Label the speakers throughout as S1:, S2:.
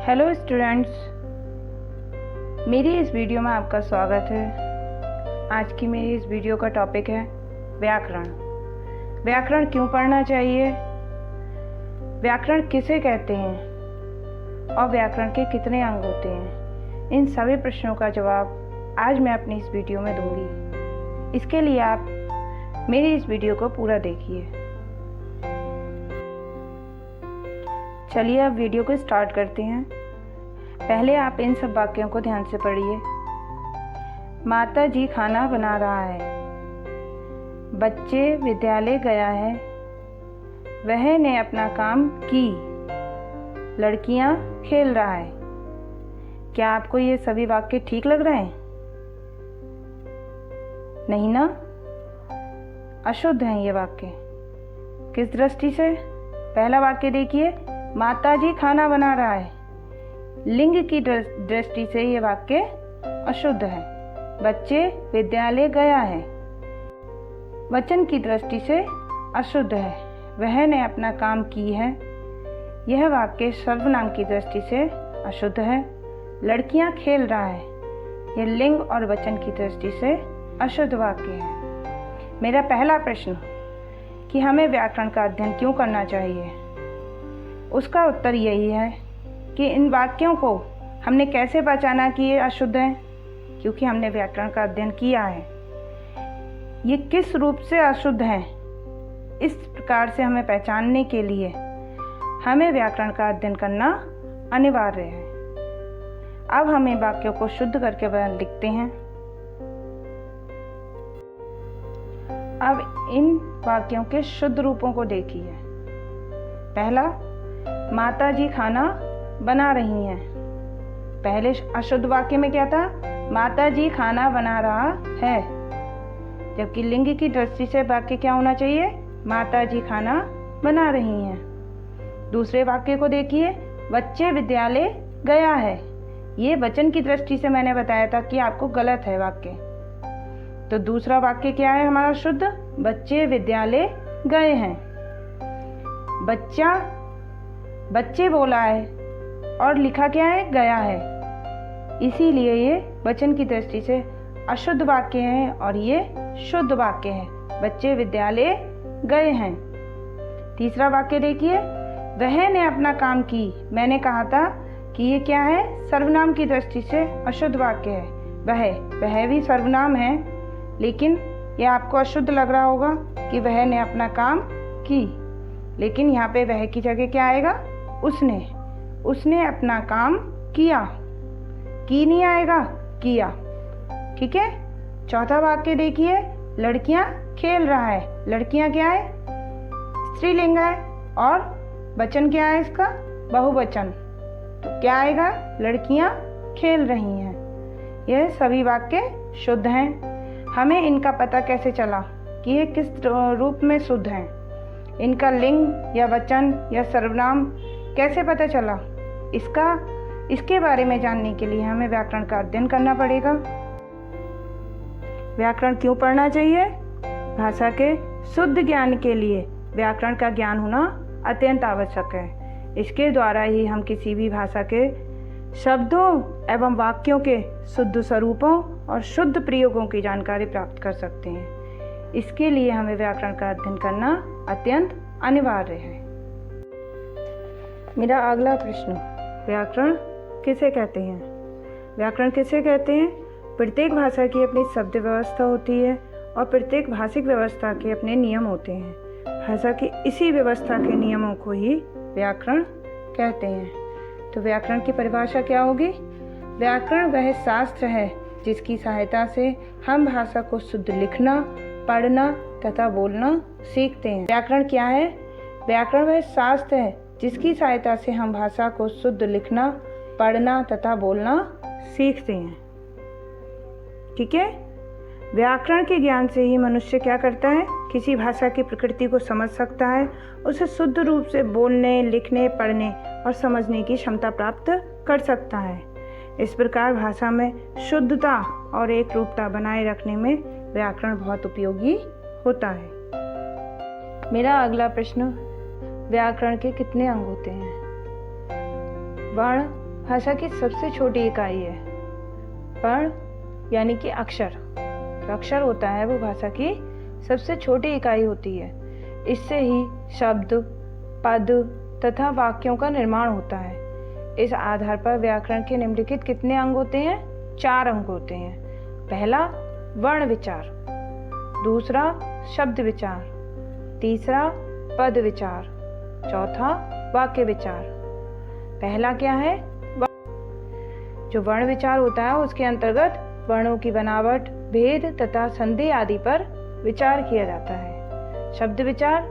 S1: Hello students, मेरी इस video में आपका स्वागत है। आज की मेरी इस वीडियो का टॉपिक है व्याकरण। व्याकरण क्यों पढ़ना चाहिए, व्याकरण किसे कहते हैं और व्याकरण के कितने अंग होते हैं, इन सभी प्रश्नों का जवाब आज मैं अपनी इस वीडियो में दूंगी। इसके लिए आप मेरी इस वीडियो को पूरा देखिए। चलिए अब वीडियो को स्टार्ट करते हैं। पहले आप इन सब वाक्यों को ध्यान से पढ़िए। माता जी खाना बना रहा है, बच्चे विद्यालय गया है, वह ने अपना काम की, लड़कियां खेल रहा है। क्या आपको ये सभी वाक्य ठीक लग रहे हैं? नहीं ना? अशुद्ध हैं ये वाक्य। किस दृष्टि से? पहला वाक्य देखिए, माताजी खाना बना रहा है। लिंग की दृष्टि से ये वाक्य अशुद्ध है। बच्चे विद्यालय गया है, वचन की दृष्टि से अशुद्ध है। वह ने अपना काम की है, यह वाक्य सर्वनाम की दृष्टि से अशुद्ध है। लड़कियां खेल रहा है, यह लिंग और वचन की दृष्टि से अशुद्ध वाक्य है। मेरा पहला प्रश्न कि हमें व्याकरण का अध्ययन क्यों करना चाहिए, उसका उत्तर यही है कि इन वाक्यों को हमने कैसे पहचाना कि ये अशुद्ध हैं, क्योंकि हमने व्याकरण का अध्ययन किया है। ये किस रूप से अशुद्ध हैं, इस प्रकार से हमें पहचानने के लिए हमें व्याकरण का अध्ययन करना अनिवार्य है। अब हम इन वाक्यों को शुद्ध करके लिखते हैं। अब इन वाक्यों के शुद्ध रूपों को देखिए। पहला, माता जी खाना बना रही हैं। पहले अशुद्ध वाक्य में क्या था? माता जी खाना बना रहा है, जबकि लिंग की दृष्टि से वाक्य क्या होना चाहिए? माता जी खाना बना रही हैं। दूसरे वाक्य को देखिए, बच्चे विद्यालय गया है। ये वचन की दृष्टि से मैंने बताया था कि आपको गलत है वाक्य। तो दूसरा वाक्य क्या है हमारा शुद्ध? बच्चे विद्यालय गए हैं। बच्चे बोला है और लिखा क्या है? गया है। इसीलिए ये वचन की दृष्टि से अशुद्ध वाक्य है और ये शुद्ध वाक्य है। बच्चे विद्यालय गए हैं। तीसरा वाक्य देखिए, वह ने अपना काम की। मैंने कहा था कि ये क्या है? सर्वनाम की दृष्टि से अशुद्ध वाक्य है। वह भी सर्वनाम है, लेकिन यह आपको अशुद्ध लग रहा होगा कि वह ने अपना काम की, लेकिन यहाँ पे वह की जगह क्या आएगा? उसने अपना काम किया। की नहीं आएगा, किया। ठीक है। चौथा वाक्य देखिए, लड़कियां खेल रहा है। लड़कियां क्या है? स्त्रीलिंग है और वचन क्या है इसका? बहुवचन। तो क्या आएगा? लड़कियां खेल रही हैं। यह सभी वाक्य शुद्ध हैं। हमें इनका पता कैसे चला कि ये किस रूप में शुद्ध हैं? इनका लिंग या वचन या सर्वनाम कैसे पता चला? इसके बारे में जानने के लिए हमें व्याकरण का अध्ययन करना पड़ेगा। व्याकरण क्यों पढ़ना चाहिए? भाषा के शुद्ध ज्ञान के लिए व्याकरण का ज्ञान होना अत्यंत आवश्यक है। इसके द्वारा ही हम किसी भी भाषा के शब्दों एवं वाक्यों के शुद्ध स्वरूपों और शुद्ध प्रयोगों की जानकारी प्राप्त कर सकते हैं। इसके लिए हमें व्याकरण का अध्ययन करना अत्यंत अनिवार्य है। मेरा अगला प्रश्न, व्याकरण किसे कहते हैं? व्याकरण किसे कहते हैं? प्रत्येक भाषा की अपनी शब्द व्यवस्था होती है और प्रत्येक भाषिक व्यवस्था के अपने नियम होते हैं। भाषा की इसी व्यवस्था के नियमों को ही व्याकरण कहते हैं। तो व्याकरण की परिभाषा क्या होगी? व्याकरण वह शास्त्र है जिसकी सहायता से हम भाषा को शुद्ध लिखना, पढ़ना तथा बोलना सीखते हैं। व्याकरण क्या है? व्याकरण वह शास्त्र है जिसकी सहायता से हम भाषा को शुद्ध लिखना, पढ़ना तथा बोलना सीखते हैं। ठीक है। व्याकरण के ज्ञान से ही मनुष्य क्या करता है? किसी भाषा की प्रकृति को समझ सकता है, उसे शुद्ध रूप से बोलने, लिखने, पढ़ने और समझने की क्षमता प्राप्त कर सकता है। इस प्रकार भाषा में शुद्धता और एक रूपता बनाए रखने में व्याकरण बहुत उपयोगी होता है। मेरा अगला प्रश्न, व्याकरण के कितने अंग होते हैं? वर्ण, भाषा की सबसे छोटी इकाई है। वर्ण यानी कि अक्षर, जो अक्षर होता है वो भाषा की सबसे छोटी इकाई होती है। इससे ही शब्द, पद तथा वाक्यों का निर्माण होता है। इस आधार पर व्याकरण के निम्नलिखित कितने अंग होते हैं? 4 अंग होते हैं। पहला वर्ण विचार, दूसरा शब्द विचार, तीसरा पद विचार, चौथा वाक्य विचार। पहला क्या है? जो वर्ण विचार होता है उसके अंतर्गत वर्णों की बनावट, भेद तथा संधि आदि पर विचार किया जाता है। शब्द विचार,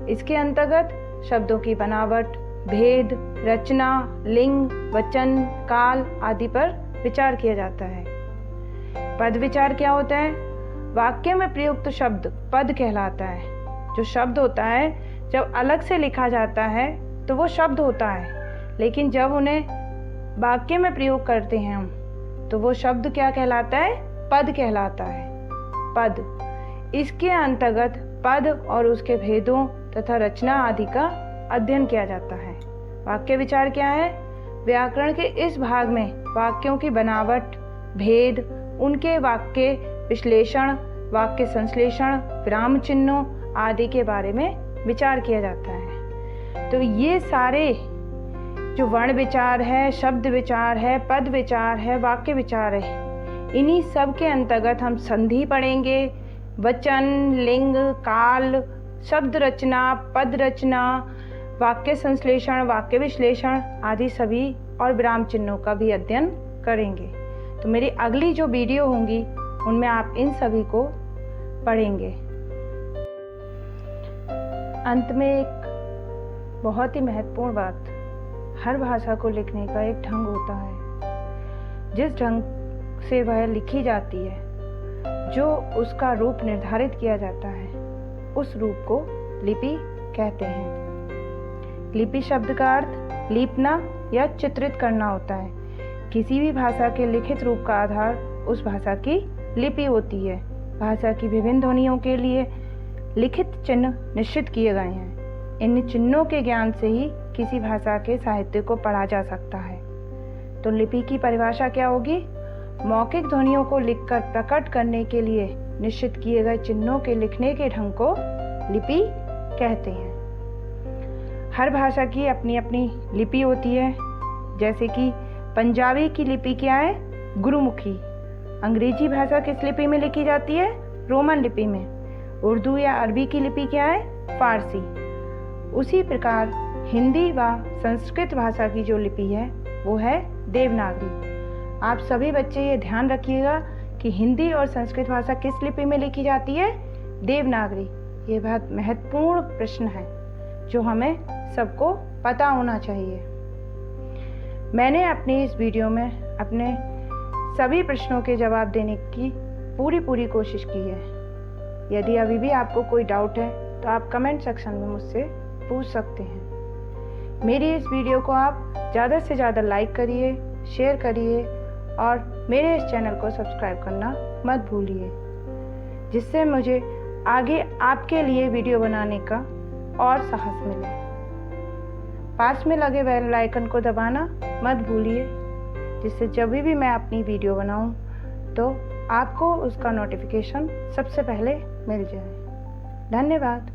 S1: इसके अंतर्गत शब्दों की बनावट, भेद, रचना, लिंग, वचन, काल आदि पर विचार किया जाता है। पद विचार क्या होता है? वाक्य में प्रयुक्त शब्द पद कहलाता है। जो शब्द होता है जब अलग से लिखा जाता है तो वो शब्द होता है, लेकिन जब उन्हें वाक्य में प्रयोग करते हैं हम तो वो शब्द क्या कहलाता है? पद कहलाता है। पद, इसके अंतर्गत पद और उसके भेदों तथा रचना आदि का अध्ययन किया जाता है। वाक्य विचार क्या है? व्याकरण के इस भाग में वाक्यों की बनावट, भेद, उनके वाक्य विश्लेषण, वाक्य संश्लेषण, विराम चिन्हों आदि के बारे में विचार किया जाता है। तो ये सारे जो वर्ण विचार है, शब्द विचार है, पद विचार है, वाक्य विचार है, इन्हीं सब के अंतर्गत हम संधि पढ़ेंगे, वचन, लिंग, काल, शब्द रचना, पद रचना, वाक्य संश्लेषण, वाक्य विश्लेषण आदि सभी और विराम चिन्हों का भी अध्ययन करेंगे। तो मेरी अगली जो वीडियो होंगी उनमें आप इन सभी को पढ़ेंगे। अंत में एक बहुत ही महत्वपूर्ण बात, हर भाषा को लिखने का एक ढंग होता है। जिस ढंग से वह लिखी जाती है, जो उसका रूप निर्धारित किया जाता है, उस रूप को लिपि कहते हैं। लिपि शब्द का अर्थ लीपना या चित्रित करना होता है। किसी भी भाषा के लिखित रूप का आधार उस भाषा की लिपि होती है। भाषा की विभिन्न ध्वनियों के लिए लिखित चिन्ह निश्चित किए गए हैं। इन चिन्हों के ज्ञान से ही किसी भाषा के साहित्य को पढ़ा जा सकता है। तो लिपि की परिभाषा क्या होगी? मौखिक ध्वनियों को लिखकर प्रकट करने के लिए निश्चित किए गए चिन्हों के लिखने के ढंग को लिपि कहते हैं। हर भाषा की अपनी अपनी लिपि होती है। जैसे कि पंजाबी की लिपि क्या है? गुरुमुखी। अंग्रेजी भाषा किस लिपि में लिखी जाती है? रोमन लिपि में। उर्दू या अरबी की लिपि क्या है? फारसी। उसी प्रकार हिंदी व संस्कृत भाषा की जो लिपि है वो है देवनागरी। आप सभी बच्चे ये ध्यान रखिएगा कि हिंदी और संस्कृत भाषा किस लिपि में लिखी जाती है? देवनागरी। ये बहुत महत्वपूर्ण प्रश्न है जो हमें सबको पता होना चाहिए। मैंने अपनी इस वीडियो में अपने सभी प्रश्नों के जवाब देने की पूरी कोशिश की है। यदि अभी भी आपको कोई डाउट है तो आप कमेंट सेक्शन में मुझसे पूछ सकते हैं। मेरी इस वीडियो को आप ज़्यादा से ज़्यादा लाइक करिए, शेयर करिए और मेरे इस चैनल को सब्सक्राइब करना मत भूलिए, जिससे मुझे आगे आपके लिए वीडियो बनाने का और साहस मिले। पास में लगे बेल आइकन को दबाना मत भूलिए, जिससे जब भी मैं अपनी वीडियो बनाऊं तो आपको उसका नोटिफिकेशन सबसे पहले मिल जाए। धन्यवाद।